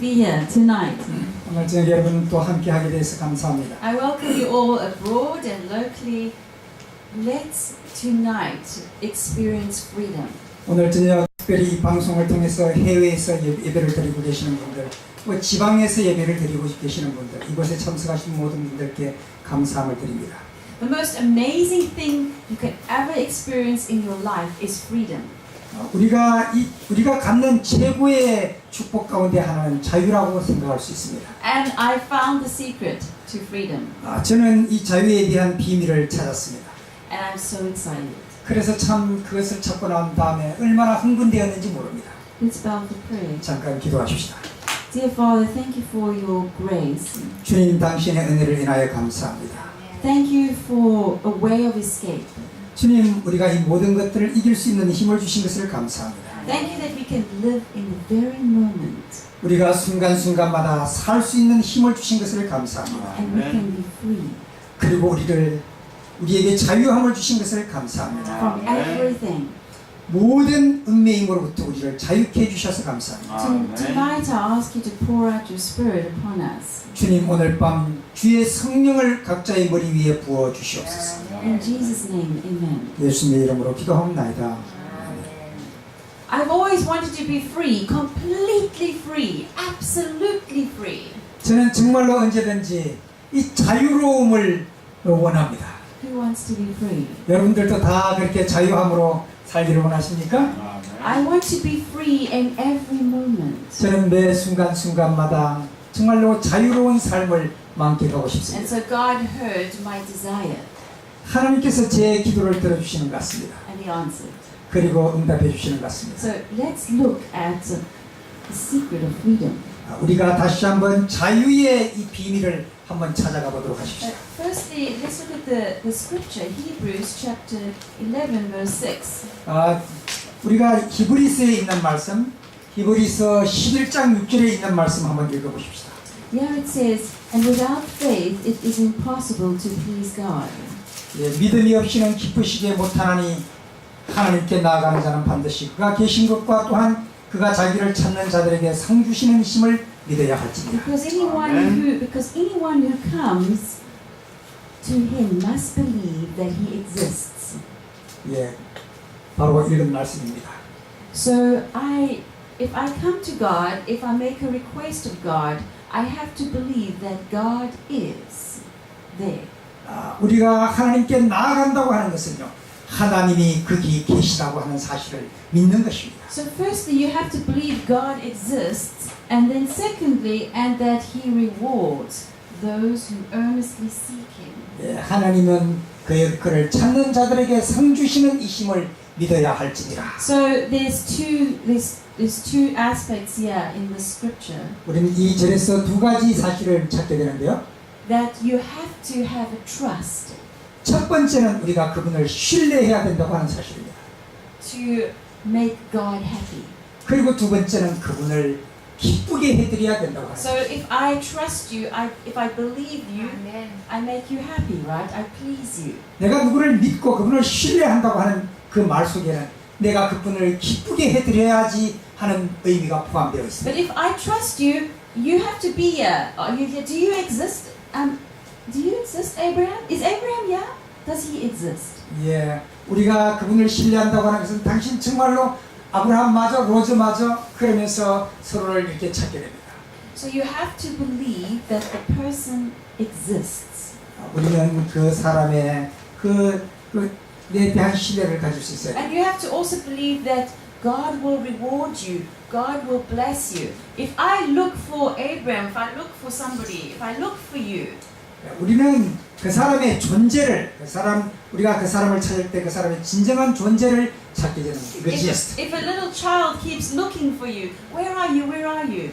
be here tonight. 오늘 저녁 여러분 또 함께 하게 돼서 감사합니다. I welcome you all abroad and locally. Let's tonight experience freedom. 오늘 저녁 특별히 이 방송을 통해서 해외에서 예배를 드리고 계시는 분들, 또 지방에서 예배를 드리고 계시는 분들, 이곳에 참석하신 모든 분들께 감사함을 드립니다. The most amazing thing you can ever experience in your life is freedom. 우리가 갖는 최고의 축복 가운데 하나는 자유라고 생각할 수 있습니다. And I found the secret to freedom. 저는 이 자유에 대한 비밀을 찾았습니다. And I'm so excited. 그래서 참 그것을 찾고 난 다음에 얼마나 흥분되었는지 모릅니다. Let's bow to pray. 잠깐 기도하십시다. Dear Father, thank you for your grace. 주님 당신의 은혜를 인하여 감사합니다. Thank you for a way of escape. 주님, 우리가 이 모든 것들을 이길 수 있는 힘을 주신 것을 감사합니다. Thank you that we can live in the very moment 우리가 순간순간마다 살 수 있는 힘을 주신 것을 감사합니다. and we can be free 그리고 우리에게 자유함을 주신 것을 감사합니다. from everything. 모든 은혜의 힘으로부터 우리를 자유케 해주셔서 감사합니다. Tonight I ask you to pour out your spirit upon us. 주님, 오늘 밤 주의 성령을 각자의 머리 위에 부어 주시옵소서. In Jesus' name, amen. 예수님의 이름으로 기도합니다. I've always wanted to be free, completely free, absolutely free. 저는 정말로 언제든지 이 자유로움을 원합니다. Who wants to be free? 여러분들도 다 그렇게 자유함으로 살기를 원하십니까? I want to be free in every moment. 저는 매 순간순간마다 정말로 자유로운 삶을 만끽하고 And 싶습니다. so God heard my desire 하나님께서 제 기도를 들어주시는 것 같습니다. and He answered. 그리고 응답해 주시는 것 같습니다. So let's look at the secret of freedom. 우리가 다시 한번 자유의 이 비밀을 한번 찾아가 보도록 하십시오. Firstly, let's look at the scripture, Hebrews chapter 11, verse 6. 우리가 히브리서에 있는 말씀, 히브리서 11장 6절에 있는 말씀 한번 읽어보십시다. Here it says, and without faith it is impossible to please God. 믿음이 없이는 기쁘시게 못하나니 하나님께 나아가는 자는 반드시 그가 계신 것과 또한 그가 자기를 찾는 자들에게 상 주시는 힘을 믿어야 할지니라. Because anyone who comes to Him must believe that He exists. 바로 읽은 말씀입니다. So if I come to God, if I make a request of God, I have to believe that God is there. 우리가 하나님께 나아간다고 하는 것은요, 하나님이 거기 계시다고 하는 사실을 믿는 것입니다. So firstly, you have to believe God exists, and then secondly, and that He rewards those who earnestly seek Him. 하나님은 그를 찾는 자들에게 상 주시는 이 힘을 믿어야 할지니라. So there's two aspects here in the scripture. 우리는 이 절에서 두 가지 사실을 찾게 되는데요. That you have to have a trust 첫 번째는 우리가 그분을 신뢰해야 된다고 하는 사실입니다. to make God happy. 그리고 두 번째는 그분을 기쁘게 해드려야 된다고 하는 So if I trust you, if I believe you, I make you happy, right? I please you. 내가 누구를 믿고 그분을 신뢰한다고 하는 그 말 속에는 내가 그분을 기쁘게 해드려야지 하는 의미가 포함되어 있습니다. But if I trust you, you have to be here. Do you exist? Do you exist, Abraham? Is Abraham here? Does he exist? 우리가 그분을 신뢰한다고 하는 것은 당신 정말로 아브라함마저 로즈마저 그러면서 서로를 이렇게 찾게 됩니다. So you have to believe that the person exists. 우리는 그 사람의 그에 대한 신뢰를 가질 수 있어요. And you have to also believe that God will reward you. God will bless you. If I look for Abraham, if I look for somebody, if I look for you, 우리는 그 사람의 존재를, 우리가 그 사람을 찾을 때 그 사람의 진정한 존재를 찾게 되는 거죠. if a little child keeps looking for you, where are you? Where are you?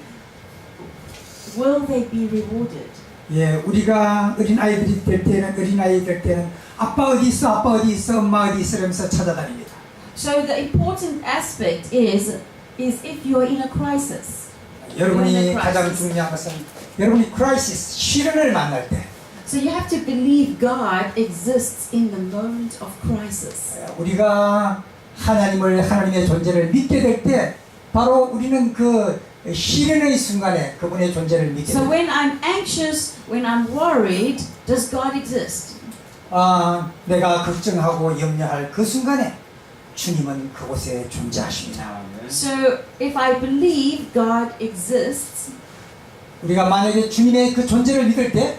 Will they be rewarded? 우리가 어린아이들이 될 때는 아빠 어디 있어? 아빠 어디 있어? 엄마 어디 있어? 이러면서 찾아다닙니다. So the important aspect is if you are in a crisis. 여러분이 가장 중요한 것은 여러분이 크라이시스, 시련을 만날 때 So you have to believe God exists in the moment of crisis. 우리가 하나님의 존재를 믿게 될 때 바로 우리는 그 시련의 순간에 그분의 존재를 믿게 So 됩니다. when I'm anxious, when I'm worried, does God exist? 내가 걱정하고 염려할 그 순간에 주님은 그곳에 존재하십니다. So if I believe God exists, 우리가 만약에 주님의 그 존재를 믿을 때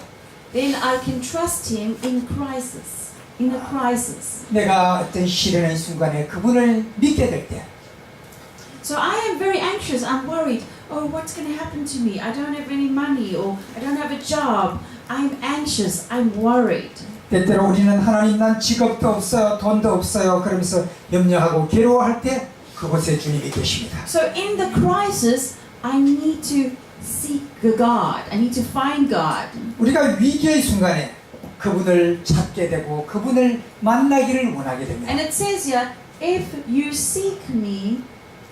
then I can trust Him in crisis, in a crisis. 내가 어떤 시련의 순간에 그분을 믿게 될 때 So I am very anxious, I'm worried. Oh, what's going to happen to me? I don't have any money, or I don't have a job. I'm anxious, I'm worried. 때때로 우리는 하나님 난 직업도 없어요, 돈도 없어요 그러면서 염려하고 괴로워할 때 그곳에 주님이 계십니다. So in the crisis, I need to seek God. I need to find God. 우리가 위기의 순간에 그분을 찾게 되고 그분을 만나기를 원하게 됩니다. And it says here, if you seek me,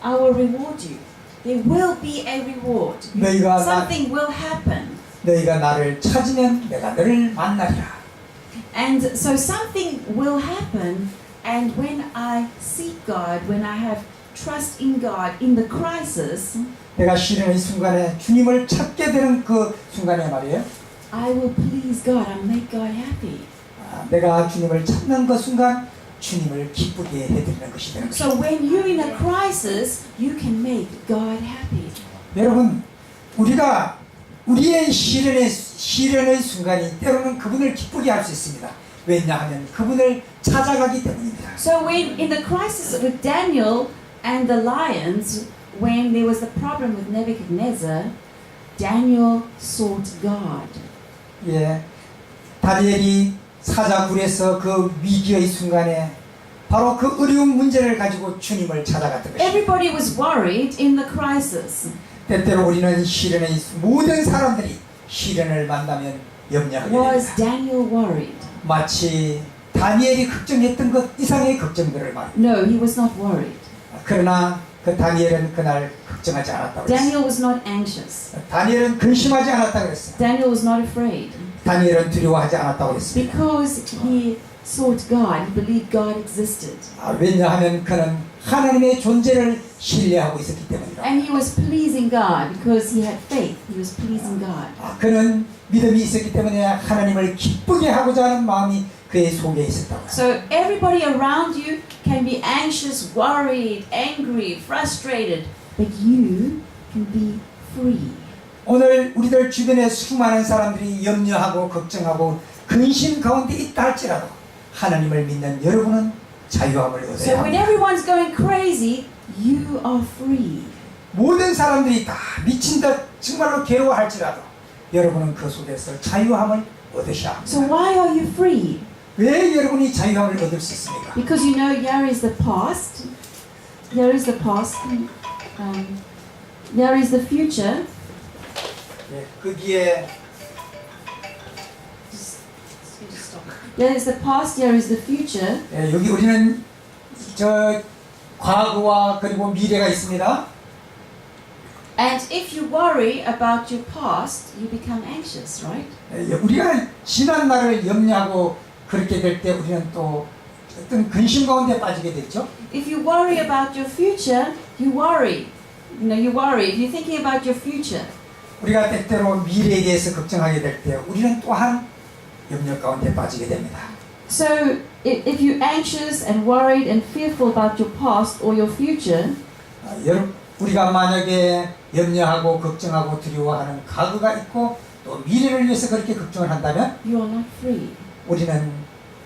I will reward you. There will be a reward. 너희가 Something will happen. 너희가 나를 찾으면 내가 너를 만나리라. And so something will happen, and when I seek God, when I have trust in God in the crisis, 내가 시련의 순간에 주님을 찾게 되는 그 순간에 말이에요. I will please God and make God happy. 내가 주님을 찾는 그 순간 주님을 기쁘게 해드리는 것이 되는 것입니다. So when you're in a crisis, you can make God happy. 여러분, 우리가 우리의 시련의 순간이 때로는 그분을 기쁘게 할 수 있습니다. 왜냐하면 그분을 찾아가기 때문입니다. So when in the crisis with Daniel and the lions, when there was the problem with Nebuchadnezzar, Daniel sought God. 예, 다니엘이 사자굴에서 그 위기의 순간에 바로 그 어려운 문제를 가지고 주님을 찾아갔던 것입니다. Everybody was worried in the crisis. 때때로 우리는 모든 사람들이 시련을 만나면 염려하게 Was 됩니다. Daniel worried? 마치 다니엘이 걱정했던 것 이상의 걱정들을 말합니다. No, he was not worried. 그러나 그 다니엘은 그날 걱정하지 않았다고 그랬어요. Daniel was not anxious. 다니엘은 근심하지 않았다고 그랬어요. Daniel was not afraid. 다니엘은 두려워하지 않았다고 그랬습니다. Because he sought God, he believed God existed. 왜냐하면 그는 하나님의 존재를 신뢰하고 있었기 때문이다. And he was pleasing God because he had faith. He was pleasing God. 그는 믿음이 있었기 때문에 하나님을 기쁘게 하고자 하는 마음이 그의 속에 있었다고. So everybody around you can be anxious, worried, angry, frustrated, but you can be free. 오늘 우리들 주변에 수많은 사람들이 염려하고 걱정하고 근심 가운데 있다 할지라도 하나님을 믿는 여러분은 자유함을 얻어야 So when 합니다. everyone's going crazy, you are free. 모든 사람들이 다 미친 듯 정말로 괴로워할지라도 여러분은 그 속에서 자유함을 얻으셔야 합니다. So why are you free? 왜 여러분이 자유함을 얻을 수 있습니까? Because you know here is the past, there is the past, there is the future. 거기에 There is the past, there is the future. 여기 우리는 저 과거와 그리고 미래가 있습니다. And if you worry about your past, you become anxious, right? 우리가 지난 날을 염려하고 그렇게 될 때 우리는 또 어떤 근심 가운데 빠지게 되죠. If you worry about your future, you worry. You know, you worry. If you're thinking about your future. 우리가 때때로 미래에 대해서 걱정하게 될 때 우리는 또한 염려 가운데 빠지게 됩니다. So if you're anxious and worried and fearful about your past or your future, 여러분, 우리가 만약에 염려하고 걱정하고 두려워하는 과거가 있고 또 미래를 위해서 그렇게 걱정을 한다면 you are not free. 우리는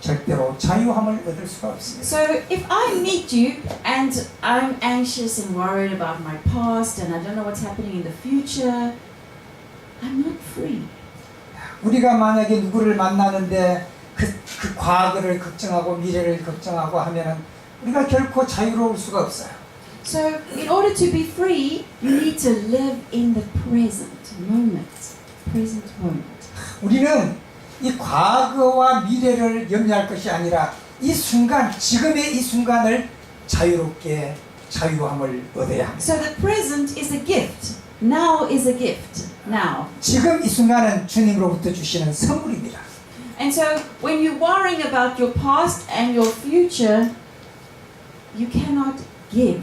절대로 자유함을 얻을 수가 없습니다. So if I meet you and I'm anxious and worried about my past and I don't know what's happening in the future, I'm not free. 우리가 만약에 누구를 만나는데 그 과거를 걱정하고 미래를 걱정하고 하면은 우리가 결코 자유로울 수가 없어요. So in order to be free, you need to live in the present moment. Present moment. 우리는 이 과거와 미래를 염려할 것이 아니라 이 순간, 지금의 이 순간을 자유롭게 자유함을 얻어야 합니다. So the present is a gift. Now is a gift. Now. 지금 이 순간은 주님으로부터 주시는 선물입니다. And so when you're worrying about your past and your future, you cannot give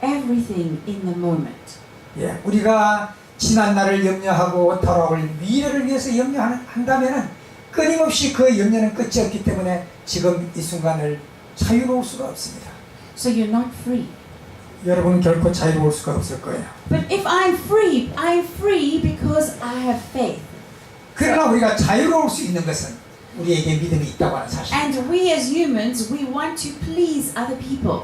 everything in the moment. 예, 우리가 지난 날을 염려하고 돌아올 미래를 위해서 염려한다면은 끊임없이 그 염려는 끝이 없기 때문에 지금 이 순간을 자유로울 수가 없습니다. So you're not free. 여러분 결코 자유로울 수가 없을 거예요. But if I'm free because I have faith. 그러나 우리가 자유로울 수 있는 것은 우리에게 믿음이 있다고 하는 사실입니다. And we as humans, we want to please other people.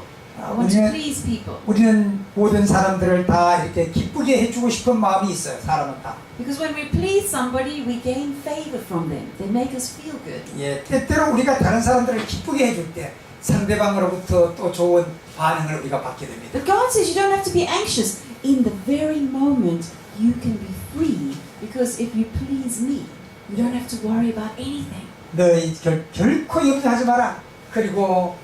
Want to please people. 우리는 모든 사람들을 다 이렇게 기쁘게 해주고 싶은 마음이 있어요. 사람은 다. Because when we please somebody, we gain favor from them. They make us feel good. 예, 때때로 우리가 다른 사람들을 기쁘게 해줄 때 상대방으로부터 또 좋은 반응을 우리가 받게 됩니다. But God says you don't have to be anxious. In the very moment, you can be free. Because if you please me, you don't have to worry about anything. 너희 결코 염려하지 마라. 그리고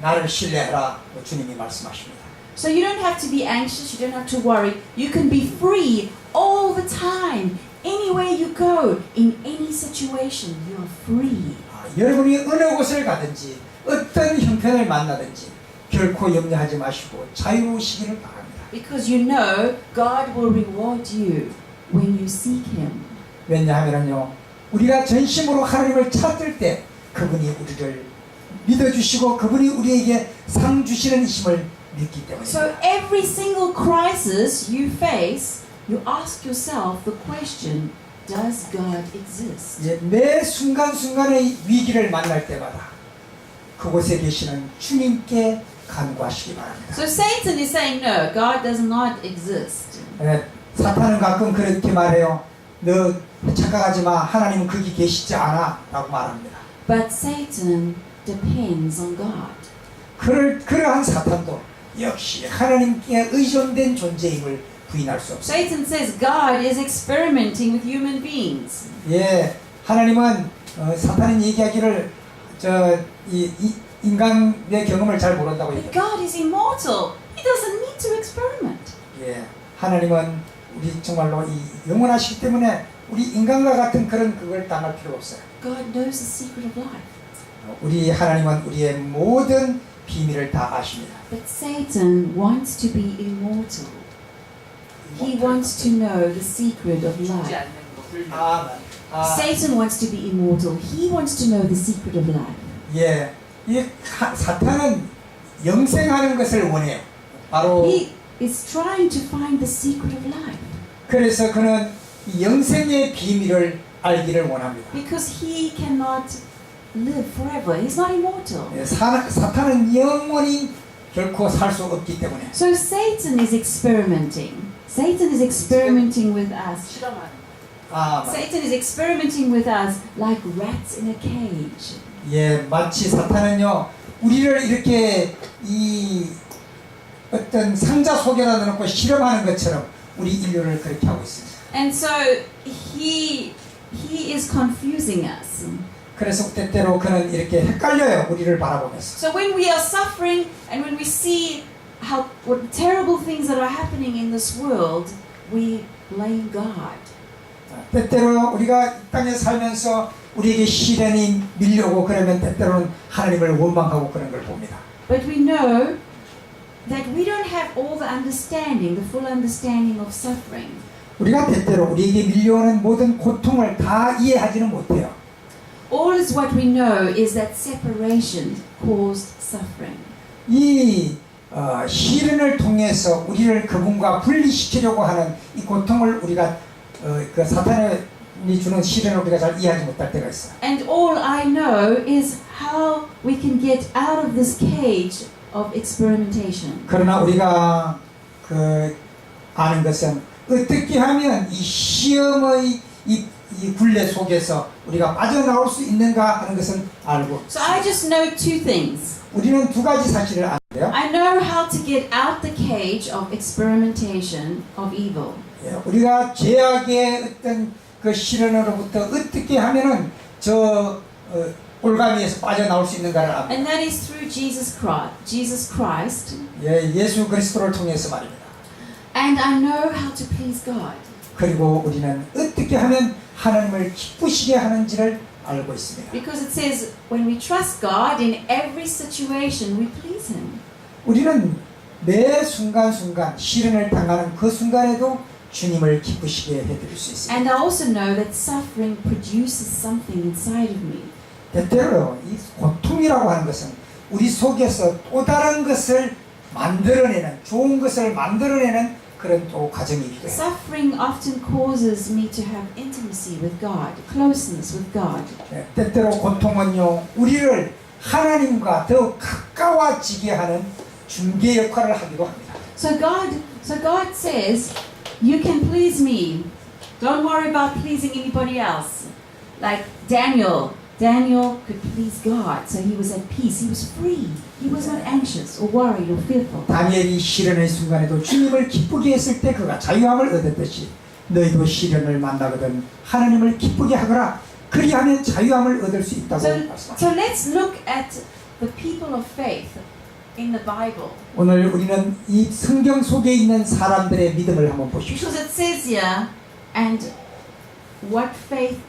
나를 신뢰하라. 주님이 말씀하십니다. So you don't have to be anxious. You don't have to worry. You can be free all the time. Anywhere you go, in any situation, you are free. 여러분이 어느 곳을 가든지 어떤 형편을 만나든지 결코 염려하지 마시고 자유로우시기를 바랍니다. Because you know God will reward you when you seek Him. 왜냐하면요, 우리가 전심으로 하나님을 찾을 때 그분이 우리를 믿어주시고 그분이 우리에게 상 주시는 힘을 믿기 So 때문입니다. every single crisis you face, you ask yourself the question, does God exist? 예, 매 순간순간의 위기를 만날 때마다 그곳에 계시는 주님께 간구하시기 바랍니다. So Satan is saying, no, God does not exist. 예, 사탄은 가끔 그렇게 말해요. 너 착각하지 마. 하나님은 거기 계시지 않아. 라고 말합니다. But Satan depends on God. 그러한 사탄도 역시 하나님께 의존된 존재임을 부인할 수 없습니다. Satan says God is experimenting with human beings. 예, 하나님은 사탄이 얘기하기를 이 인간의 경험을 잘 모른다고 But 얘기합니다. God is immortal. He doesn't need to experiment. 예, 하나님은 우리 정말로 이 영원하시기 때문에 우리 인간과 같은 그걸 당할 필요가 없어요. God knows the secret of life. 우리 하나님은 우리의 모든 비밀을 다 아십니다. But Satan wants to be immortal. He wants to know the secret of life. Satan wants to be immortal. He wants to know the secret of life. 예, 이 사탄은 영생하는 것을 원해요. 바로 He is trying to find the secret of life. 그래서 그는 이 영생의 비밀을 알기를 원합니다. Because he cannot live forever. He's not immortal. 예, 사탄은 영원히 결코 살 수 없기 때문에. So Satan is experimenting. Satan is experimenting with us. Satan is experimenting with us like rats in a cage. 예, 마치 사탄은요, 우리를 이렇게 이 어떤 상자 속에다 넣고 실험하는 것처럼 우리 인류를 그렇게 하고 있습니다. And so he is confusing us. 그래서 때때로 그는 이렇게 헷갈려요, 우리를 바라보면서. So when we are suffering and when we see what terrible things that are happening in this world, we blame God. 때때로 우리가 이 땅에 살면서 우리에게 시련이 밀려오고 그러면 때때로는 하나님을 원망하고 그런 걸 봅니다. But we know that we don't have all the understanding, the full understanding of suffering. 우리가 때때로 우리에게 밀려오는 모든 고통을 다 이해하지는 못해요. All is what we know is that separation caused suffering. 이 시련을 통해서 우리를 그분과 분리시키려고 하는 이 고통을 우리가 그 사탄이 주는 시련을 우리가 잘 이해하지 못할 때가 있어요. And all I know is how we can get out of this cage of experimentation. 그러나 우리가 아는 것은 어떻게 하면 이 시험의 이 굴레 속에서 우리가 빠져나올 수 있는가 하는 것은 알고. So I just know two things. 우리는 두 가지 사실을 아는데요. I know how to get out the cage of experimentation of evil. 예, 우리가 죄악의 어떤 그 시련으로부터 어떻게 하면은 올가미에서 빠져나올 수 있는가를 압니다. And that is through Jesus Christ. 예, 예수 그리스도를 통해서 말입니다. And I know how to please God. 그리고 우리는 어떻게 하면 하나님을 기쁘시게 하는지를 알고 있습니다. Because it says when we trust God in every situation we please Him. 우리는 매 순간순간 시련을 당하는 그 순간에도 주님을 기쁘시게 해드릴 수 있습니다. And I also know that suffering produces something inside of me. 때때로 이 고통이라고 하는 것은 우리 속에서 또 다른 것을 만들어내는, 좋은 것을 만들어내는 그런 또 과정이기도 해요. Suffering often causes me to have intimacy with God, closeness with God. 때때로 고통은요, 우리를 하나님과 더 가까워지게 하는 중개 역할을 하기도 합니다. So God says, you can please me. Don't worry about pleasing anybody else. Like Daniel could please God, so he was at peace. He was free. He was not anxious or worried or fearful. 다니엘이 시련의 순간에도 주님을 기쁘게 했을 때 그가 자유함을 얻었듯이 너희도 시련을 만나거든 하나님을 기쁘게 하거라. 그리하면 자유함을 얻을 수 있다고 말씀하십니다. So let's look at the people of faith in the Bible. 오늘 우리는 이 성경 속에 있는 사람들의 믿음을 한번 보십시오. Because it says here, and what faith,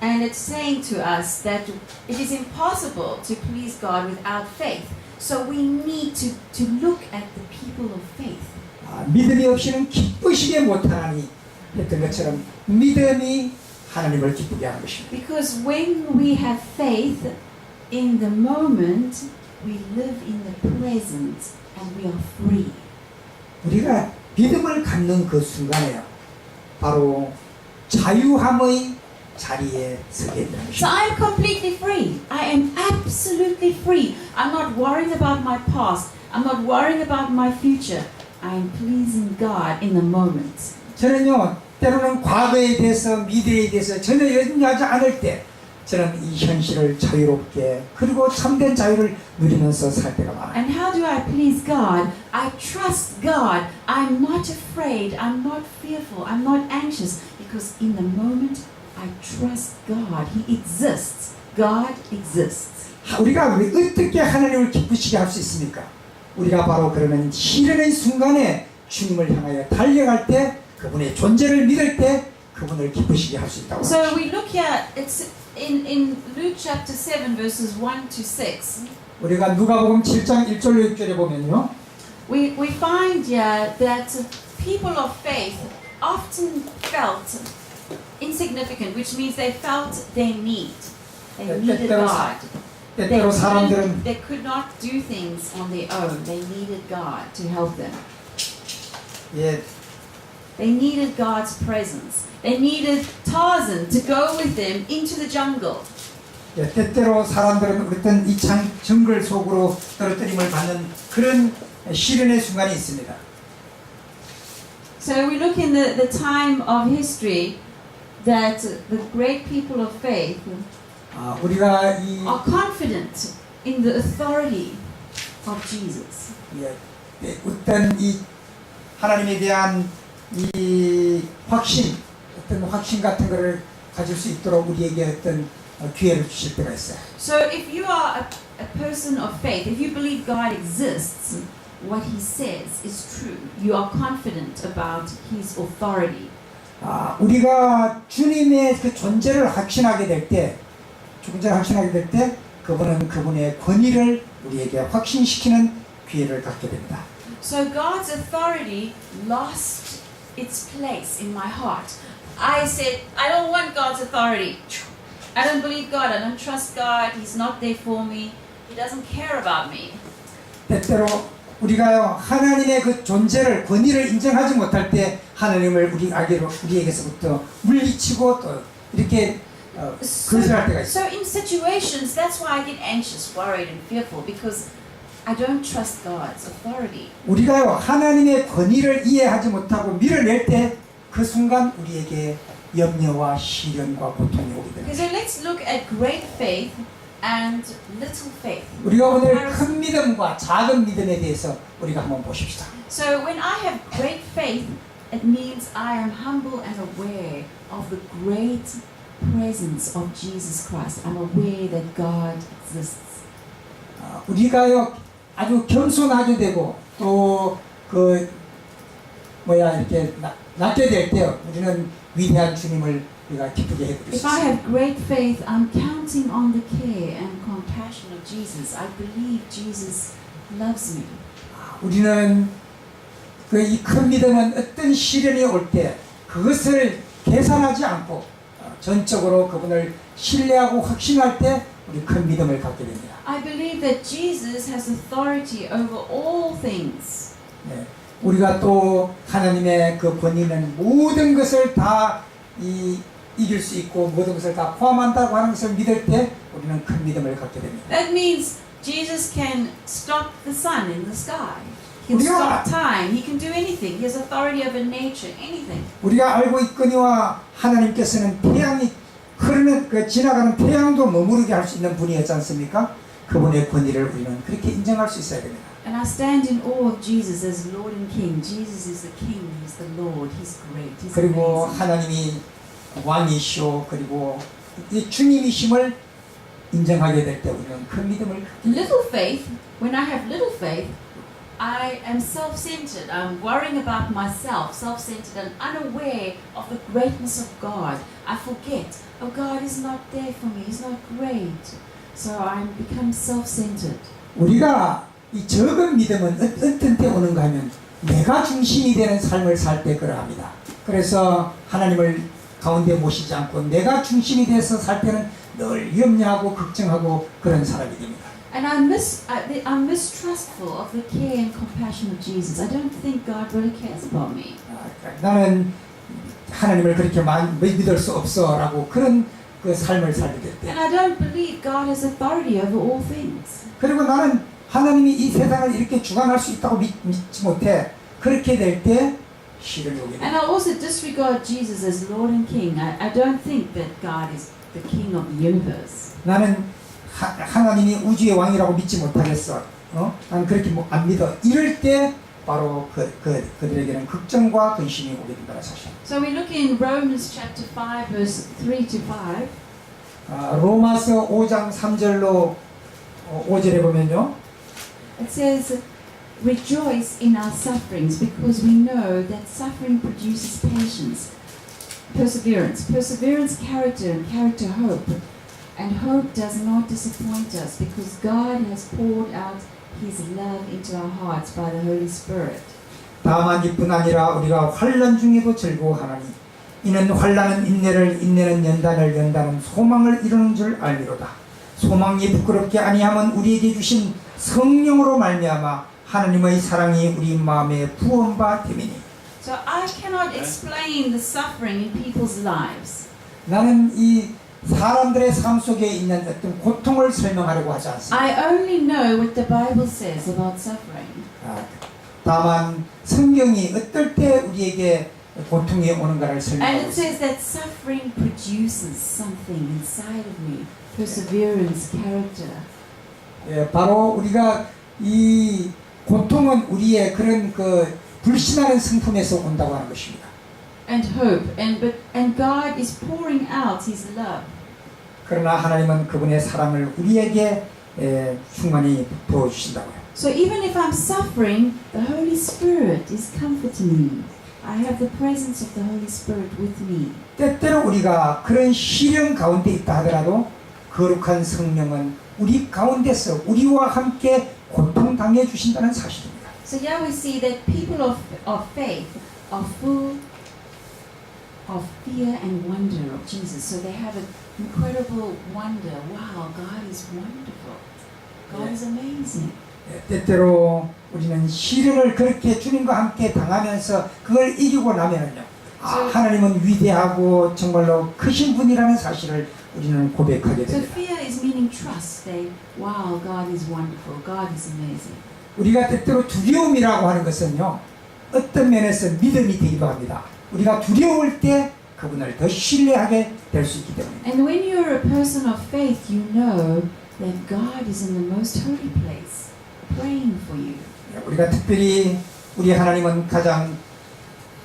and it's saying to us that it is impossible to please God without faith. So we need to look at the people of faith. 믿음이 없이는 기쁘시게 못하나니 했던 것처럼 믿음이 하나님을 기쁘게 하는 것입니다. Because when we have faith in the moment, we live in the present and we are free. 우리가 믿음을 갖는 그 순간에요, 바로 자유함의 자리에 서게 되는 So 것입니다. I am completely free. I am absolutely free. I'm not worrying about my past. I'm not worrying about my future. I am pleasing God in the moment. 저는요, 때로는 과거에 대해서 미래에 대해서 전혀 염려하지 않을 때 저는 이 현실을 자유롭게 그리고 참된 자유를 누리면서 살 때가 많아요. And how do I please God? I trust God. I'm not afraid. I'm not fearful. I'm not anxious. Because in the moment, I trust God. He exists. God exists. 우리가 왜 어떻게 하나님을 기쁘시게 할 수 있습니까? 우리가 바로 그러면 시련의 순간에 주님을 향하여 달려갈 때 그분의 존재를 믿을 때 그분을 기쁘시게 할 수 있다고 So 합니다. we look here, it's in Luke chapter 7 verses 1 to 6. 우리가 누가복음 7장 1절로 6절에 보면요, We find here that people of faith often felt insignificant, which means they felt their need. They needed God. 때때로 사람들은 They could not do things on their own. They needed God to help them. 예, They needed God's presence. They needed Tarzan to go with them into the jungle. 예, 때때로 사람들은 어떤 이 정글 속으로 떨어뜨림을 받는 그런 시련의 순간이 있습니다. So we look in the time of history that the great people of faith 우리가 이 are confident in the authority of Jesus. 예, 어떤 이 하나님에 대한 이 확신, 어떤 확신 같은 것을 가질 수 있도록 우리에게 어떤 기회를 주실 때가 있어요. So if you are a person of faith, if you believe God exists, what He says is true. You are confident about His authority. 우리가 주님의 그 존재를 확신하게 될 때, 그분은 그분의 권위를 우리에게 확신시키는 기회를 갖게 됩니다. So God's authority lost its place in my heart. I said, I don't want God's authority. I don't believe God. I don't trust God. He's not there for me. He doesn't care about me. 때때로 우리가요, 하나님의 그 존재를, 권위를 인정하지 못할 때 하나님을 우리에게서부터 물리치고 또 이렇게 근심할 때가 있어요. So in situations, that's why I get anxious, worried, and fearful, because I don't trust God's authority. 우리가요, 하나님의 권위를 이해하지 못하고 밀어낼 때 그 순간 우리에게 염려와 시련과 고통이 오게 됩니다. So let's look at great faith and little faith. 우리가 오늘 큰 믿음과 작은 믿음에 대해서 우리가 한번 보십시다. So when I have great faith, it means I am humble and aware of the great presence of Jesus Christ. I'm aware that God exists. 우리가요, 아주 겸손하게 되고 또 이렇게 낮게 될 때 우리는 위대한 주님을 우리가 기쁘게 해드릴 수 If I 있습니다. have great faith, I'm counting on the care and compassion of Jesus. I believe Jesus loves me. 우리는 그 이 큰 믿음은 어떤 시련이 올 때 그것을 계산하지 않고 전적으로 그분을 신뢰하고 확신할 때 우리 큰 믿음을 갖게 됩니다. I believe that Jesus has authority over all things. 네. 우리가 또 하나님의 그 권위는 모든 것을 다 이길 수 있고 모든 것을 다 포함한다고 하는 것을 믿을 때 우리는 큰 믿음을 갖게 됩니다. That means Jesus can stop the sun in the sky. He can 우리가- stop time. He can do anything. He has authority over nature, anything. 우리가 알고 있거니와 하나님께서는 태양이 흐르는 그 지나가는 태양도 머무르게 할 수 있는 분이었지 않습니까? 그분의 권위를 우리는 그렇게 인정할 수 있어야 됩니다. And I stand in awe of Jesus as Lord and King. Jesus is the King. He's the Lord. He's great. He's 그리고 amazing. 하나님이 왕이시오 그리고 이 주님이심을 인정하게 될 때 우리는 큰 믿음을 갖게 됩니다. Little faith, when I have little faith, I am self-centered. I'm worrying about myself, self-centered and unaware of the greatness of God. I forget, oh, God is not there for me. He's not great. So I become self-centered. 우리가 이 적은 믿음은 어떤 때 오는가 하면 내가 중심이 되는 삶을 살 때 그러합니다. 그래서 하나님을 가운데 모시지 않고 내가 중심이 돼서 살 때는 늘 염려하고 걱정하고 그런 사람이 됩니다. And I'm mistrustful of the care and compassion of Jesus. I don't think God really cares about me. 나는 하나님을 그렇게 믿을 수 없어라고 그런 그 삶을 살게 될 때. And I don't believe God has authority over all things. 그리고 나는 하나님이 이 세상을 이렇게 주관할 수 있다고 믿지 못해. 그렇게 될 때 시련이 오게 됩니다. And I also disregard Jesus as Lord and King. I don't think that God is the King of the universe. 나는 하나님이 우주의 왕이라고 믿지 못하겠어. 나는 그렇게 안 믿어. 이럴 때 바로 그들에게는 걱정과 근심이 오게 된다는 사실. So we look in Romans chapter 5 verse 3 to 5. 로마서 5장 3절로 5절에 보면요. It says, rejoice in our sufferings because we know that suffering produces patience, perseverance, character, and character hope. And hope does not disappoint us because God has poured out His love into our hearts by the Holy Spirit. 다만 이뿐 아니라 우리가 환난 중에도 즐거워하나니 이는 환난은 인내를 인내는 연단을 소망을 이루는 줄 알미로다. 소망이 부끄럽게 아니하면 우리에게 주신 성령으로 말미암아 하나님의 사랑이 우리 마음에 부어바 됨이니. So I cannot explain the suffering in people's lives. 나는 이 사람들의 삶 속에 있는 어떤 고통을 설명하려고 하지 않습니다. I only know what the Bible says about suffering. 다만 성경이 어떨 때 우리에게 고통이 오는가를 And 설명하고 it says 있습니다. that suffering produces something inside of me. Perseverance, character. 예, 바로 우리가 이 고통은 우리의 그런 그 불신하는 성품에서 온다고 하는 것입니다. And hope. And God is pouring out His love. 그러나 하나님은 그분의 사랑을 우리에게 충만히 부어주신다고요. So even if I'm suffering, the Holy Spirit is comforting me. I have the presence of the Holy Spirit with me. 때때로 우리가 그런 시련 가운데 있다 하더라도 거룩한 성령은 우리 가운데서 우리와 함께 고통당해 주신다는 사실입니다. So here we see that people of faith are full of fear and wonder of Jesus. So they have an incredible wonder. Wow, God is wonderful. God is amazing. 때때로 우리는 시련을 그렇게 주님과 함께 당하면서 그걸 이기고 나면은요. 하나님은 위대하고 정말로 크신 분이라는 사실을 우리는 고백하게 So 됩니다. fear is meaning trust. They, wow, God is wonderful. God is amazing. 우리가 때때로 두려움이라고 하는 것은요. 어떤 면에서 믿음이 되기도 합니다. 우리가 두려울 때 그분을 더 신뢰하게 될 수 있기 때문에. And when you're a person of faith, you know that God is in the most holy place, praying for you. 우리가 특별히 우리 하나님은 가장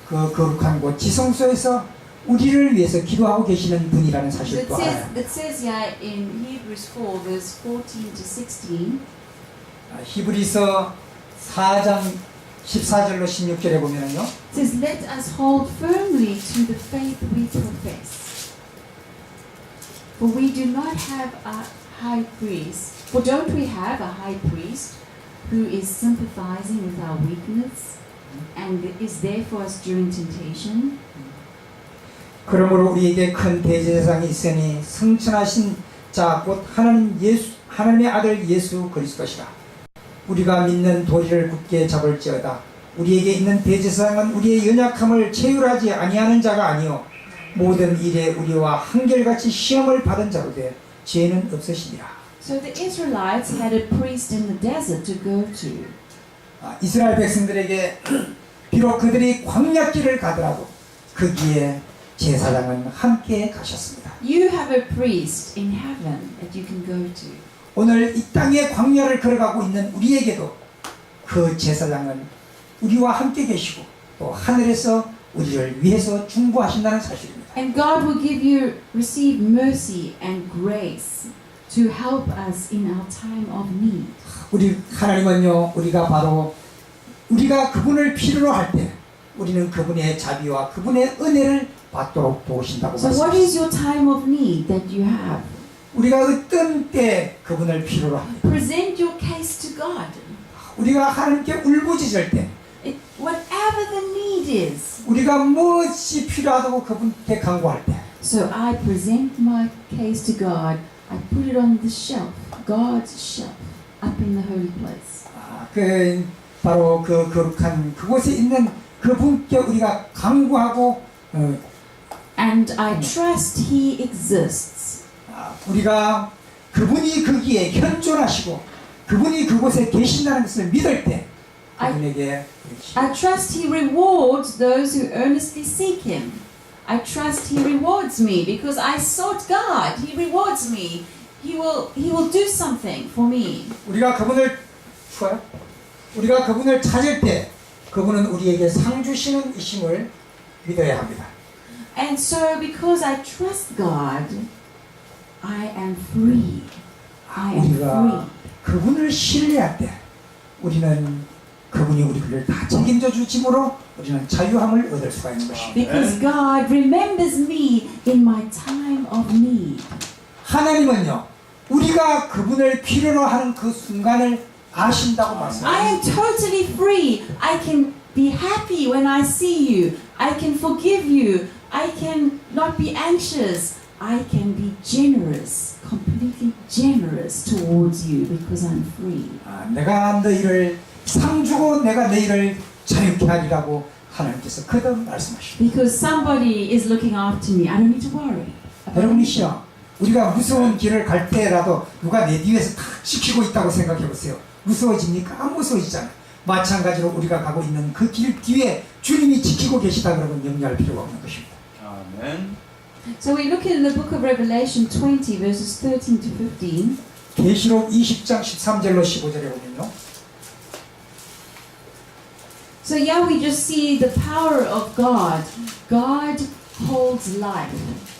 그 거룩한 곳 지성소에서 우리를 위해서 기도하고 계시는 분이라는 사실도 알아요. It says here in Hebrews 4, verse 14 to 16. 히브리서 4장 14절로 16절에 보면은요. It says, let us hold firmly to the faith we profess. For we do not have a high priest, for don't we have a high priest who is sympathizing with our weakness and is there for us during temptation. 그러므로 우리에게 큰 대제사장이 있으니 승천하신 자 곧 하나님의 아들 예수 그리스도시라. 우리가 믿는 도리를 굳게 잡을지어다. 우리에게 있는 대제사장은 우리의 연약함을 체휼하지 아니하는 자가 아니요 모든 일에 우리와 한결같이 시험을 받은 자로 돼 죄는 없으시니라. So the Israelites had a priest in the desert to go to. 이스라엘 백성들에게 비록 그들이 광야길을 가더라도 거기에 제사장은 함께 가셨습니다. You have a priest in heaven that you can go to. 오늘 이 땅의 광야를 걸어가고 있는 우리에게도 그 제사장은 우리와 함께 계시고 또 하늘에서 우리를 위해서 중보하신다는 사실입니다. And God will receive mercy and grace to help us in our time of need. 우리 하나님은요, 우리가 그분을 필요로 할 때 우리는 그분의 자비와 그분의 은혜를 받도록 도우신다고 So what is 말씀하셨습니다. your time of need that you have? 우리가 어떤 때 그분을 필요로 합니다. Present your case to God. 우리가 하나님께 울부짖을 때 Whatever the need is. 우리가 무엇이 필요하다고 그분께 간구할 때 So I present my case to God. I put it on the shelf, God's shelf, up in the holy place. 바로 그 거룩한 그곳에 있는 그분께 우리가 간구하고 And I trust He exists. 우리가 그분이 거기에 현존하시고 그분이 그곳에 계신다는 것을 믿을 때 그분에게 I trust He rewards those who earnestly seek Him. I trust He rewards me because I sought God. He rewards me. He will do something for me. 우리가 그분을 찾을 때 그분은 우리에게 상 주시는 이심을 믿어야 합니다. And so because I trust God, I am free. I am free. 우리가 그분을 신뢰할 때 우리는 그분이 우리를 다 책임져 주심으로 우리는 자유함을 얻을 수가 있는 것입니다. Because God remembers me in my time of need. 하나님은요, 우리가 그분을 필요로 하는 그 순간을 아신다고 I 말씀하십니다. am totally free. I can be happy when I see you. I can forgive you. I can not be anxious. I can be generous, completely generous towards you because I'm free. 내가 너희를 상 주고 내가 너희를 자유케 하리라고 하나님께서 거듭 말씀하십니다. Because somebody is looking after me. I don't need to worry. 여러분이시여, 우리가 무서운 길을 갈 때라도 누가 내 뒤에서 다 지키고 있다고 생각해 보세요. 무서워집니까? 안 무서워지잖아요. 마찬가지로 우리가 가고 있는 그 길 뒤에 주님이 지키고 계시다 그러면 염려할 필요가 없는 것입니다. 아멘. So we look in the book of Revelation 20 verses 13 to 15. 계시록 20장 13절로 15절에 보면요. So here we just see the power of God. God holds life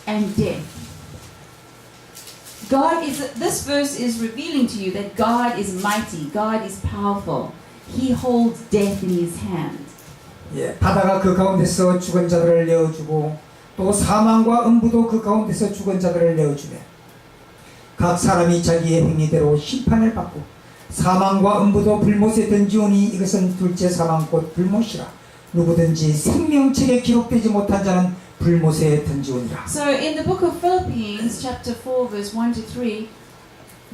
and death. This verse is revealing to you that God is mighty, God is powerful. He holds death in His hand. 바다가 그 가운데서 죽은 자들을 내어주고 또 사망과 음부도 그 가운데서 죽은 자들을 내어주매 각 사람이 자기의 행위대로 심판을 받고 사망과 음부도 불못에 던지오니 이것은 둘째 사망 곧 불못이라 누구든지 생명책에 기록되지 못한 자는 불못에 던지오니라. So in the book of Philippians chapter 4 verse 1 to 3,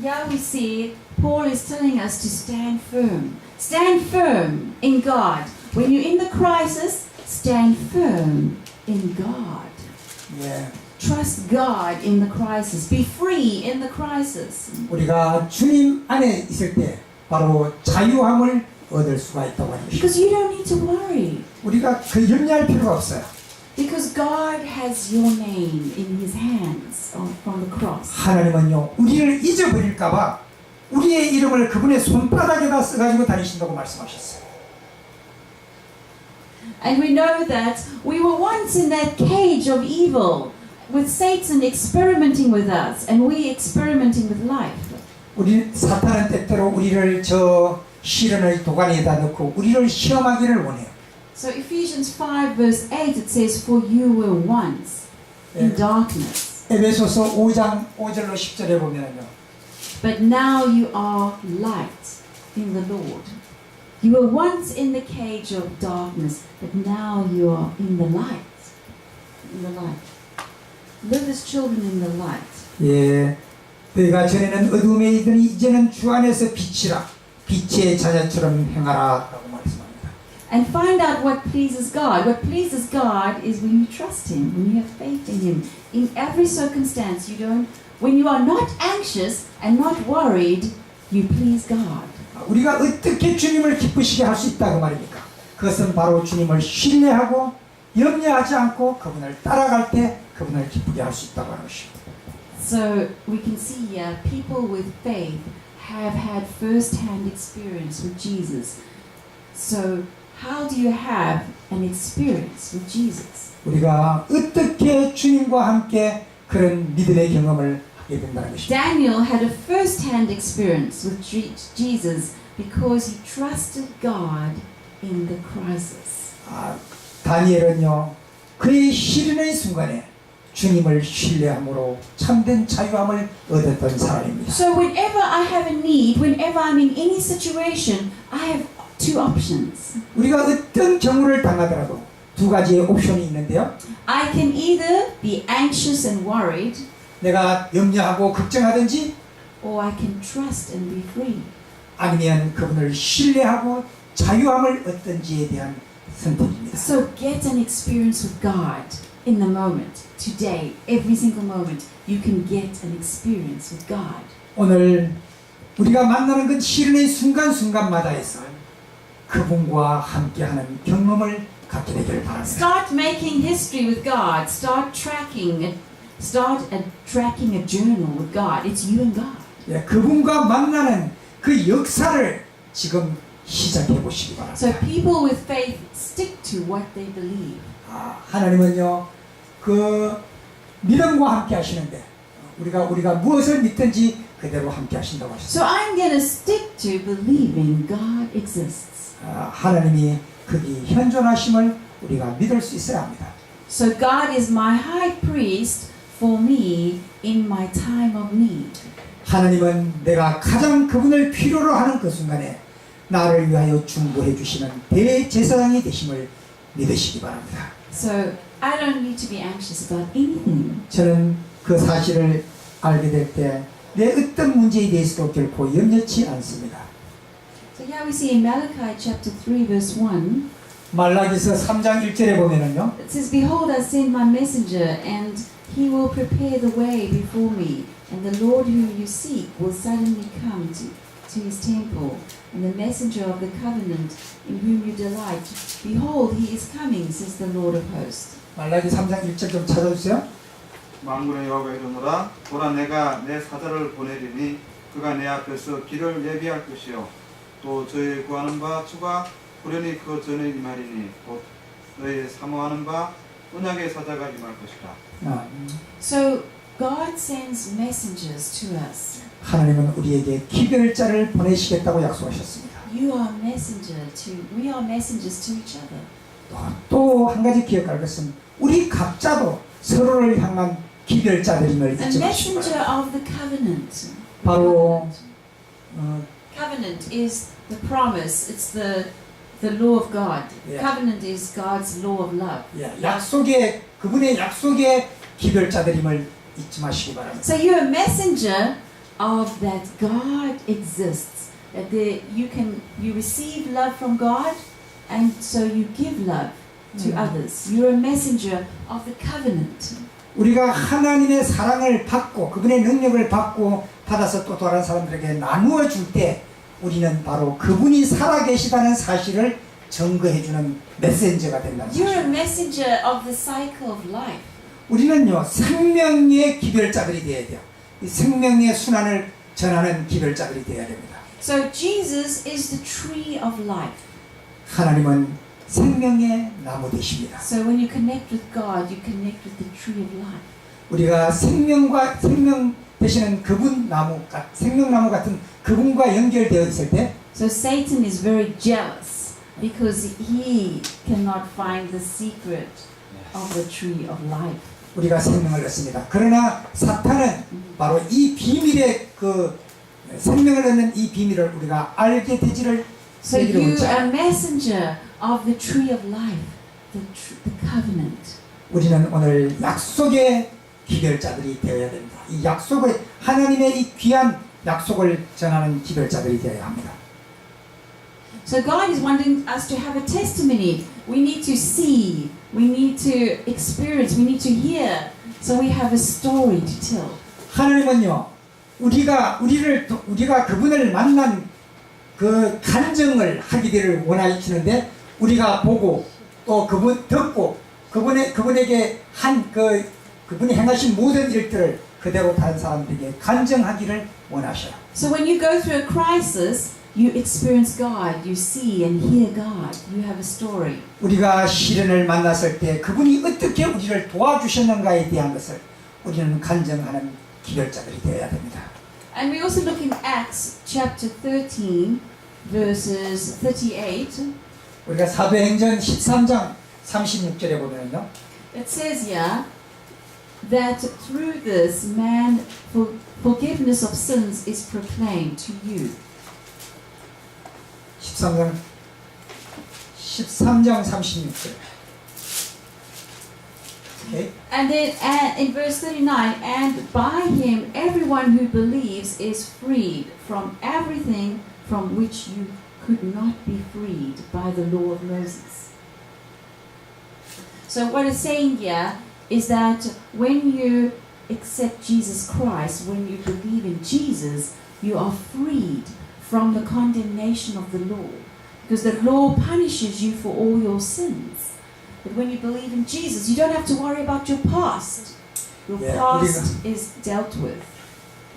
here we see Paul is telling us to stand firm. Stand firm in God. When you're in the crisis, stand firm in God. Trust God in the crisis. Be free in the crisis. 우리가 주님 안에 있을 때 바로 자유함을 얻을 수가 있다고 하는 것입니다. Because you don't need to worry. 우리가 그 염려할 필요가 없어요. Because God has your name in His hands from the cross. 하나님은요, 우리를 잊어버릴까봐 우리의 이름을 그분의 손바닥에다 써가지고 다니신다고 말씀하셨어요. And we know that we were once in that cage of evil, with Satan experimenting with us, and we experimenting with life. 우리 사탄은 때때로 우리를 저 시련의 도가니에다 넣고 우리를 시험하기를 원해요. So Ephesians 5 verse 8 it says, "For you were once in darkness, 에베소서 5장 5절로 10절에 보면요. but now you are light in the Lord. You were once in the cage of darkness, but now you are in the light. In the light. Live as children in the light. 예, 너희가 전에는 어둠에 있더니 이제는 주 안에서 빛이라 빛의 자녀처럼 행하라라고 말씀합니다. And find out what pleases God. What pleases God is when you trust Him, when you have faith in Him. In every circumstance, when you are not anxious and not worried, you please God. 우리가 어떻게 주님을 기쁘시게 할 수 있다 그 말입니까? 그것은 바로 주님을 신뢰하고 염려하지 않고 그분을 따라갈 때 그분을 기쁘게 할 수 있다고 하는 것입니다. So we can see here, people with faith have had first-hand experience with Jesus. So how do you have an experience with Jesus? 우리가 어떻게 주님과 함께 그런 믿음의 경험을 하게 된다는 것입니다. Daniel had a first-hand experience with Jesus because he trusted God in the crisis. 다니엘은요, 그의 시련의 순간에 주님을 신뢰함으로 참된 자유함을 얻었던 사람입니다. So whenever I have a need, whenever I'm in any situation, I have two options. 우리가 어떤 경우를 당하더라도 두 가지의 옵션이 있는데요. I can either be anxious and worried, 내가 염려하고 걱정하든지 or I can trust and be free. 아니면 그분을 신뢰하고 자유함을 얻든지에 대한 선택입니다. So get an experience with God in the moment, today, every single moment. You can get an experience with God. 오늘 우리가 만나는 그 시련의 순간순간마다에서 그분과 함께하는 경험을 갖게 되기를 바랍니다. Start making history with God. Start tracking a journal with God. It's you and God. 예, 그분과 만나는 그 역사를 지금 시작해 보시기 바랍니다. So people with faith stick to what they believe. 하나님은요, 그 믿음과 함께 하시는데 우리가 무엇을 믿든지 그대로 함께 하신다고 하셨습니다. So I'm going to stick to believing God exists. 하나님이 거기 현존하심을 우리가 믿을 수 있어야 합니다. So God is my high priest for me in my time of need. 하나님은 내가 가장 그분을 필요로 하는 그 순간에 나를 위하여 중보해 주시는 대제사장이 되심을 믿으시기 바랍니다. So I don't need to be anxious about anything. 저는 그 사실을 알게 될 때 내 어떤 문제에 대해서도 결코 염려치 않습니다. So here we see in Malachi chapter 3 verse 1, 말라기서 3장 1절에 보면은요. it says, Behold, I send my messenger, and he will prepare the way before me. And the Lord whom you seek will suddenly come to his temple. And the messenger of the covenant in whom you delight, behold, he is coming, says the Lord of hosts. 말라기 3장 1절 좀 찾아주세요. 만군의 여호와가 이르노라 보라 내가 내 사자를 보내리니 그가 내 앞에서 길을 예비할 것이요 또 저희 구하는 바 주가 후련히 그 전에 임하리니 곧 너희 사모하는 바 언약의 사자가 임할 것이라. So God sends messengers to us. 하나님은 우리에게 기별자를 보내시겠다고 약속하셨습니다. We are messengers to each other. 또 한 가지 기억할 것은 우리 각자도 서로를 향한 기별자들임을 A 잊지 마시기 messenger 바랍니다. of the covenant. 바로 Covenant is the promise. It's the law of God. Yeah. Covenant is God's law of love. 약속의 그분의 약속의 기별자들임을 잊지 마시기 바랍니다. So you're a messenger of that God exists. That you receive love from God, and so you give love to others. You're a messenger of the covenant. 우리가 하나님의 사랑을 받고 그분의 능력을 받고 받아서 또 다른 사람들에게 나누어 줄 때 우리는 바로 그분이 살아계시다는 사실을 증거해주는 메신저가 된다는 You're a 사실. messenger of the cycle of life. 우리는요 생명의 기별자들이 되어야 돼요. 이 생명의 순환을 전하는 기별자들이 되어야 됩니다. So Jesus is the tree of life. 하나님은 생명의 나무 되십니다. So when you connect with God, you connect with the tree of life. 우리가 생명 되시는 그분 나무, 생명나무 같은 그분과 연결되어 있을 때 So Satan is very jealous because he cannot find the secret of the tree of life. 우리가 생명을 얻습니다. 그러나 사탄은 바로 이 비밀의 그 생명을 얻는 이 비밀을 우리가 알게 되지를 So 세기로 you 원자. are messenger of the tree of life, the covenant. 우리는 오늘 약속의 기별자들이 되어야 됩니다. 이 약속을 하나님의 이 귀한 약속을 전하는 기별자들이 되어야 합니다. So God is wanting us to have a testimony. We need to see, we need to experience, we need to hear. So we have a story to tell. 하나님은요, 우리가 그분을 만난 그 간증을 하기를 원하시는데, 우리가 보고 또 그분 듣고 그분에게 그분이 행하신 모든 일들을 그대로 다른 사람들에게 간증하기를 원하셔요. So when you go through a crisis, you experience God, you see and hear God, you have a story. 우리가 시련을 만났을 때 그분이 어떻게 우리를 도와주셨는가에 대한 것을 우리는 간증하는 기별자들이 되어야 됩니다. And we also look in Acts chapter 13, verses 38. 우리가 사도행전 13장 36절에 보면요, It says here that through this man forgiveness of sins is proclaimed to you. 13장 36절. Okay. And then in verse 39, and by him everyone who believes is freed from everything from which you could not be freed by the law of Moses. So what it's saying here is that when you accept Jesus Christ, when you believe in Jesus, you are freed from the condemnation of the law. Because the law punishes you for all your sins. But when you believe in Jesus, you don't have to worry about your past. Your Yeah, past is dealt with.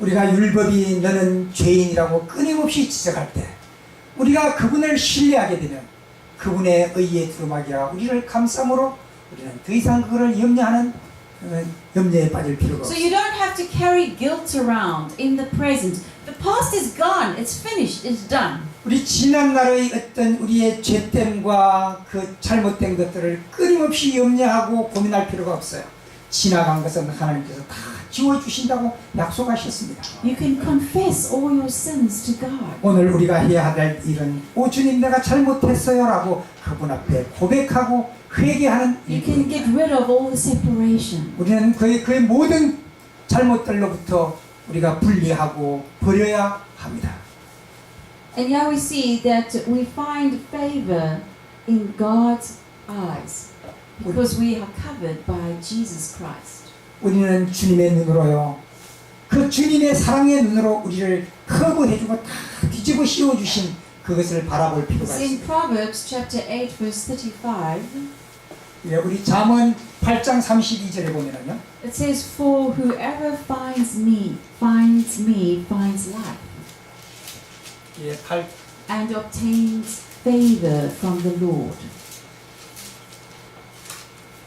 우리가 율법이 너는 죄인이라고 끊임없이 지적할 때, 우리가 그분을 신뢰하게 되면 그분의 의에 두루마기라 우리를 감싸므로 우리는 더 이상 그거를 염려에 빠질 필요가 So 없어요. you don't have to carry guilt around in the present. The past is gone. It's finished. It's done. 우리 지난 날의 어떤 우리의 죄됨과 그 잘못된 것들을 끊임없이 염려하고 고민할 필요가 없어요. 지나간 것은 하나님께서 다 지워주신다고 약속하셨습니다. You can confess all your sins to God. 오늘 우리가 해야 할 일은 오 주님 내가 잘못했어요 라고 그분 앞에 고백하고 회개하는 You can 일입니다. get rid of all the separation. 우리는 그의 모든 잘못들로부터 우리가 분리하고 버려야 합니다. And now we see that we find favor in God's eyes because we are covered by Jesus Christ. 우리는 주님의 눈으로요, 그 주님의 사랑의 눈으로 우리를 커버해주고 다 뒤집어 씌워주신 그것을 바라볼 필요가 It's in 있습니다. Proverbs chapter 8 verse 35. 예, 우리 잠언 8장 32절에 보면은요, It says, "For whoever finds me finds life 예, 8, and obtains favor from the Lord."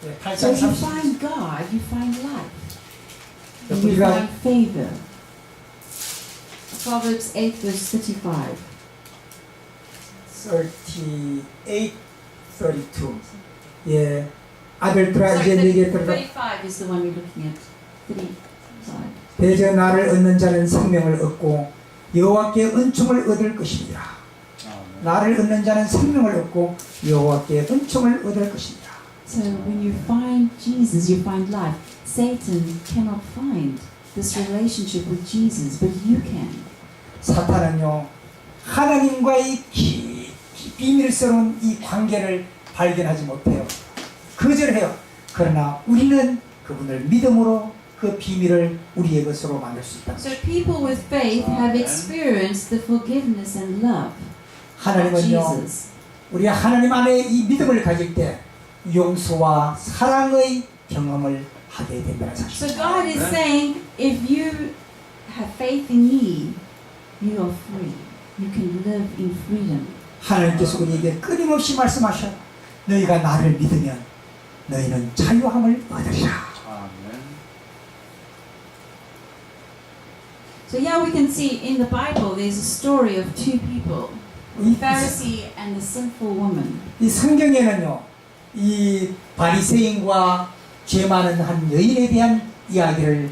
예, So 8장 if you 32절. find God, you find life. And you 우리가 find favor. Proverbs 8 verse 35. 38, 32. 예, 아들들아 이제 내게 들어가. 35 is the one we're looking at. 35. 대저 나를 얻는 자는 생명을 얻고 여호와께 은총을 얻을 것입니다. 나를 얻는 자는 생명을 얻고 여호와께 은총을 얻을 것입니다. So when you find Jesus, you find life. Satan cannot find this relationship with Jesus, but you can. 사탄은요, 하나님과의 비밀스러운 이 관계를 발견하지 못해요. 거절해요. 그러나 우리는 그분을 믿음으로 그 비밀을 우리의 것으로 만들 수 있다. So people with faith have experienced the forgiveness and love of 하나님은요, Jesus. 우리 하나님 안에 이 믿음을 가질 때 용서와 사랑의 경험을 하게 된다는 So 사실. God is saying, if you have faith in me, you are free. You can live in freedom. 하나님께서 우리에게 끊임없이 말씀하셔. 너희가 나를 믿으면 너희는 자유함을 얻으리라. So here we can see in the Bible there's a story of two people, the Pharisee and the sinful woman. 이 성경에는요, 이 바리새인과 죄 많은 한 여인에 대한 이야기를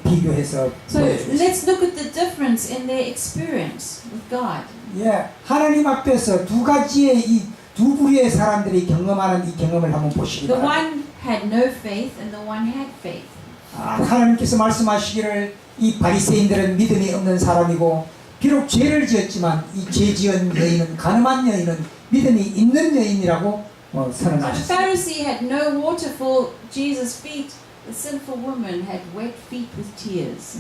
비교해서 So 보여주고 있습니다. let's look at the difference in their experience with God. 예, 하나님 앞에서 두 가지의 이 두 부류의 사람들이 경험하는 이 경험을 한번 보시기 The 바랍니다. one had no faith and the one had faith. 하나님께서 말씀하시기를 이 바리새인들은 믿음이 없는 사람이고 비록 죄를 지었지만 이 죄 지은 여인은 가늠한 여인은 믿음이 있는 여인이라고 So the 선언하셨습니다. Pharisee had no water for Jesus' feet. The sinful woman had wet feet with tears.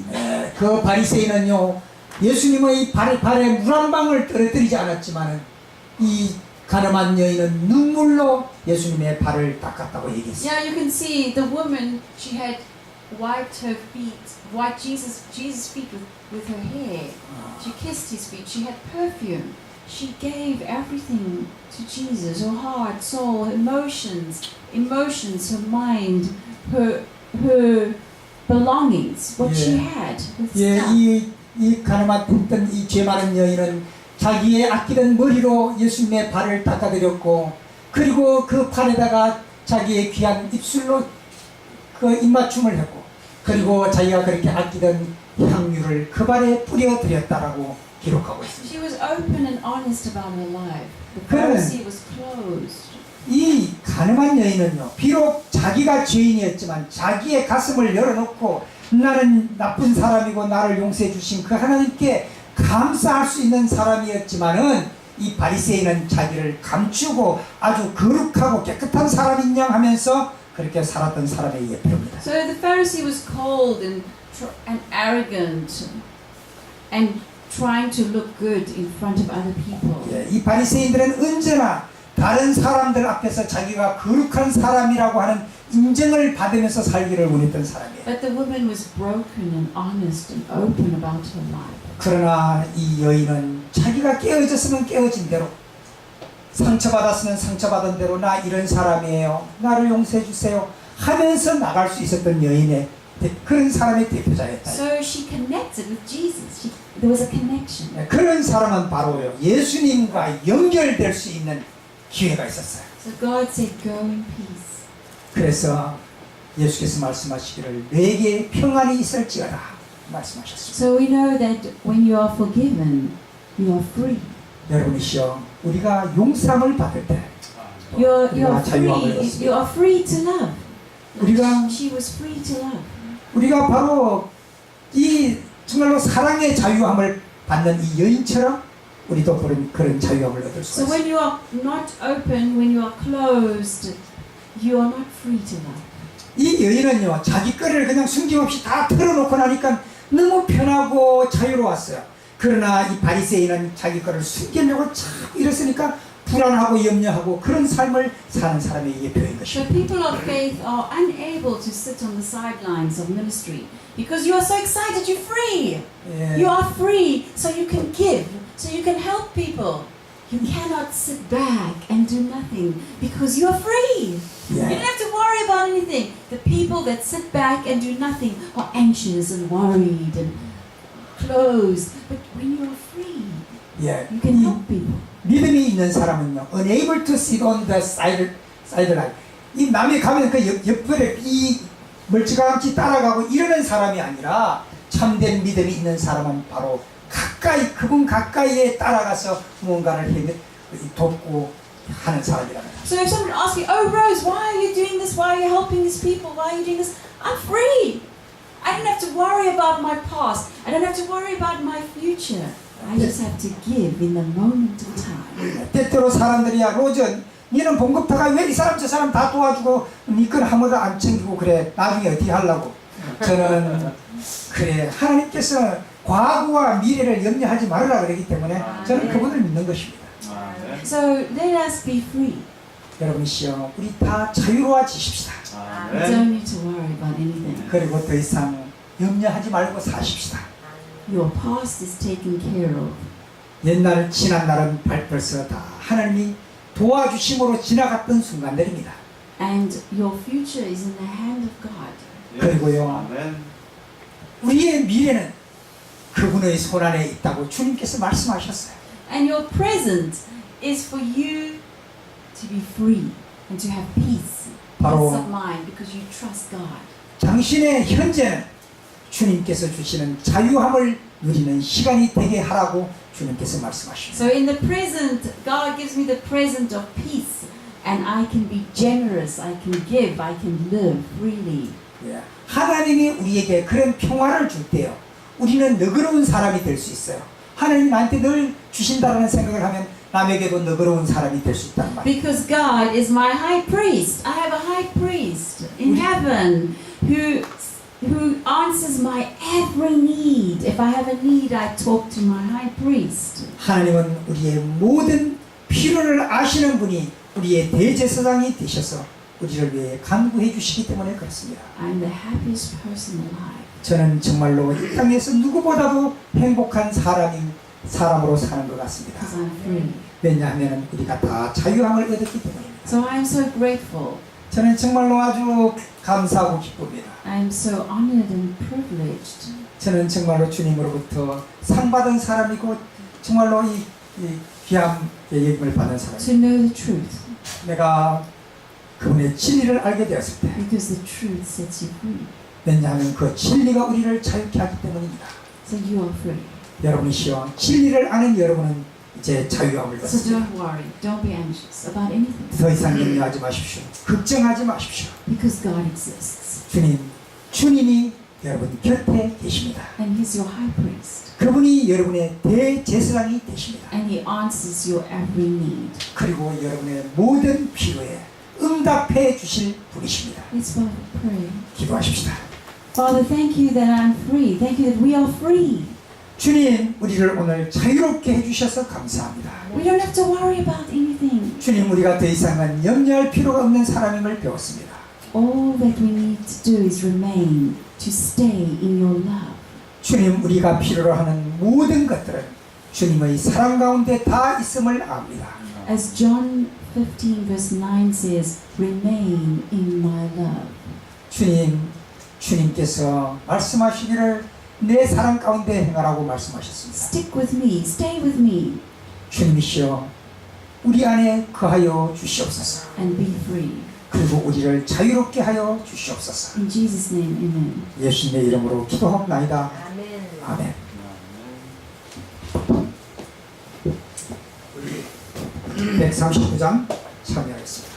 그 바리새인은요 예수님의 발에 물 한 방울 떨어뜨리지 않았지만은 이 가늠한 여인은 눈물로 예수님의 발을 닦았다고 얘기했어요. Yeah, you can see the woman. She had wiped her feet, wiped Jesus' feet with her hair. She kissed his feet. She had perfume. She gave everything to Jesus. Her heart, soul, emotions, her mind, her belongings, what she had with 예, stuff. 이 가늠했던 이 죄 많은 여인은 자기의 아끼던 머리로 예수님의 발을 닦아드렸고 그리고 그 팔에다가 자기의 귀한 입술로 그 입맞춤을 했고 그리고 자기가 그렇게 아끼던 향유를 그 발에 뿌려드렸다라고 기록하고 있습니다. She was open and honest about her life. The 그러면 Pharisee was closed. 이 가늠한 여인은요 비록 자기가 죄인이었지만 자기의 가슴을 열어놓고 나는 나쁜 사람이고 나를 용서해 주신 그 하나님께 감사할 수 있는 사람이었지만은 이 바리새인은 자기를 감추고 아주 거룩하고 깨끗한 사람인 양 하면서 그렇게 살았던 사람의 예표입니다. So the Pharisee was cold and arrogant and trying to look good in front of other people. 예, 이 바리새인들은 언제나 다른 사람들 앞에서 자기가 거룩한 사람이라고 하는 인정을 받으면서 살기를 원했던 사람이에요. But the woman was broken and honest and open about her life. 그러나 이 여인은 자기가 깨어졌으면 깨어진 대로 상처받았으면 상처받은 대로 나 이런 사람이에요. 나를 용서해 주세요 하면서 나갈 수 있었던 여인의 그런 사람의 대표자였다. So she connected with Jesus. There was a connection. 네, 그런 사람은 바로요 예수님과 연결될 수 있는 기회가 있었어요. So God said, go in peace. 그래서 예수께서 말씀하시기를 내게 평안이 있을지어다 말씀하셨습니다. So we know that when you are forgiven, you are free. 여러분이시여 우리가 용서함을 받을 때 You're 우리가 자유함을 free. 얻습니다. You are free to love. 우리가 She was free to love. 우리가 바로 이 정말로 사랑의 자유함을 받는 이 여인처럼 우리도 그런 자유함을 얻을 So 수가 when 있어요. you are not open, when you are closed, you are not free to love. 이 여인은요 자기 거를 그냥 숨김없이 다 털어놓고 나니까 너무 편하고 자유로웠어요. 그러나 이 바리새인은 자기 거를 숨기려고 자꾸 이랬으니까 불안하고 염려하고 그런 삶을 사는 사람의 예표인 So 것입니다. people of faith are unable to sit on the sidelines of ministry because you are so excited, you're free. 예. You are free, so you can give, so you can help people. You cannot sit back and do nothing because you are free. You don't have to worry about anything. The people that sit back and do nothing are anxious and worried and closed. But when you are free, 예. you can help people. 믿음이 있는 사람은요, unable to sit on the sideline. 이 남이 가면 그 옆에 이 멀찌감치 따라가고 이러는 사람이 아니라 참된 믿음이 있는 사람은 바로 가까이 그분 가까이에 따라가서 무언가를 돕고 하는 사람이랍니다. So if someone asks you, oh Rose, why are you doing this? Why are you helping these people? Why are you doing this? I'm free. I don't have to worry about my past. I don't have to worry about my future. I just have to give in the moment of time. 때때로 사람들이 야 로즈 니는 봉급타가 왜 이 사람 저 사람 다 도와주고 니건 아무도 안 챙기고 그래 나중에 어떻게 하려고. 저는 그래 하나님께서 과거와 미래를 염려하지 말으라 그러기 때문에 저는 그분을 믿는 것입니다. So let us be free. 여러분이시여 우리 다 자유로워지십시다. We don't need to worry about anything. 그리고 더 이상 염려하지 말고 사십시다. Your past is taken care of. 옛날 지난 날은 벌써 다 하나님이 도와주심으로 지나갔던 순간들입니다. And your future is in the hand of God. 그리고요 우리의 미래는 그분의 손안에 있다고 주님께서 말씀하셨어요. And your present is for you to be free and to have peace, 바로 peace of mind, because you trust God. 당신의 현재는 주님께서 주시는 자유함을 누리는 시간이 되게 하라고 주님께서 말씀하십니다. So in the present, God gives me the present of peace, and I can be generous, I can give, I can live freely. 예. 하나님이 우리에게 그런 평화를 줄 때요, 우리는 너그러운 사람이 될 수 있어요. 하나님 나한테 늘 주신다라는 생각을 하면 남에게도 너그러운 사람이 될 수 있다는 말. Because God is my high priest. I have a high priest in heaven who answers my every need. If I have a need, I talk to my high priest. 하나님은 우리의 모든 필요를 아시는 분이 우리의 대제사장이 되셔서 우리를 위해 간구해 주시기 때문에 그렇습니다. I'm the happiest person alive. 저는 정말로 이 땅에서 누구보다도 행복한 사람으로 사는 것 같습니다. Because I'm free. 왜냐하면 우리가 다 자유함을 얻었기 때문입니다. So I'm so grateful. 저는 정말로 아주 감사하고 기쁩니다. I'm so honored and privileged 저는 정말로 주님으로부터 상 받은 사람이고 정말로 이 귀한 예임을 받은 to 사람입니다. know the truth. 내가 그분의 진리를 알게 되었을 때, Because the truth sets you free. 왜냐하면 그 진리가 우리를 자유케 하기 때문입니다. So you are free. 여러분이시여, 진리를 아는 여러분은 이제 자유함을 So 얻습니다. don't worry. Don't be anxious about anything. 더 이상 염려하지 마십시오. 걱정하지 마십시오. Because God exists. 주님이 여러분 곁에 계십니다. And He's your high priest. 그분이 여러분의 대제사장이 되십니다. And He answers your every need. 그리고 여러분의 모든 필요에 응답해 주실 분이십니다. Let's bow and pray. 기도하십시다. Father, thank you that I'm free. Thank you that we are free. 주님, 우리를 오늘 자유롭게 해주셔서 감사합니다. We don't have to worry about anything. 주님, 우리가 더 이상은 염려할 필요가 없는 사람임을 배웠습니다. All that we need to do is remain, to stay in your love. 주님, 우리가 필요로 하는 모든 것들은 주님의 사랑 가운데 다 있음을 압니다. As John 15 verse 9 says, remain in my love. 주님께서 말씀하시기를 내 사랑 가운데 행하라고 말씀하셨습니다. Stick with me, stay with me, 주님이시여, 우리 안에 거하여 주시옵소서. and be free. 그리고 우리를 자유롭게 하여 주시옵소서. In Jesus' name, amen. 예수님의 이름으로 기도하옵나이다. 아멘. 우리 139장 참여하겠습니다.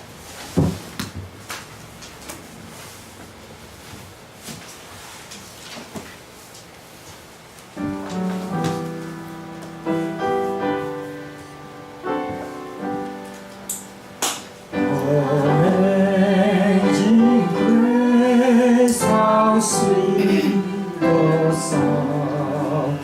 Amazing grace, how sweet the sound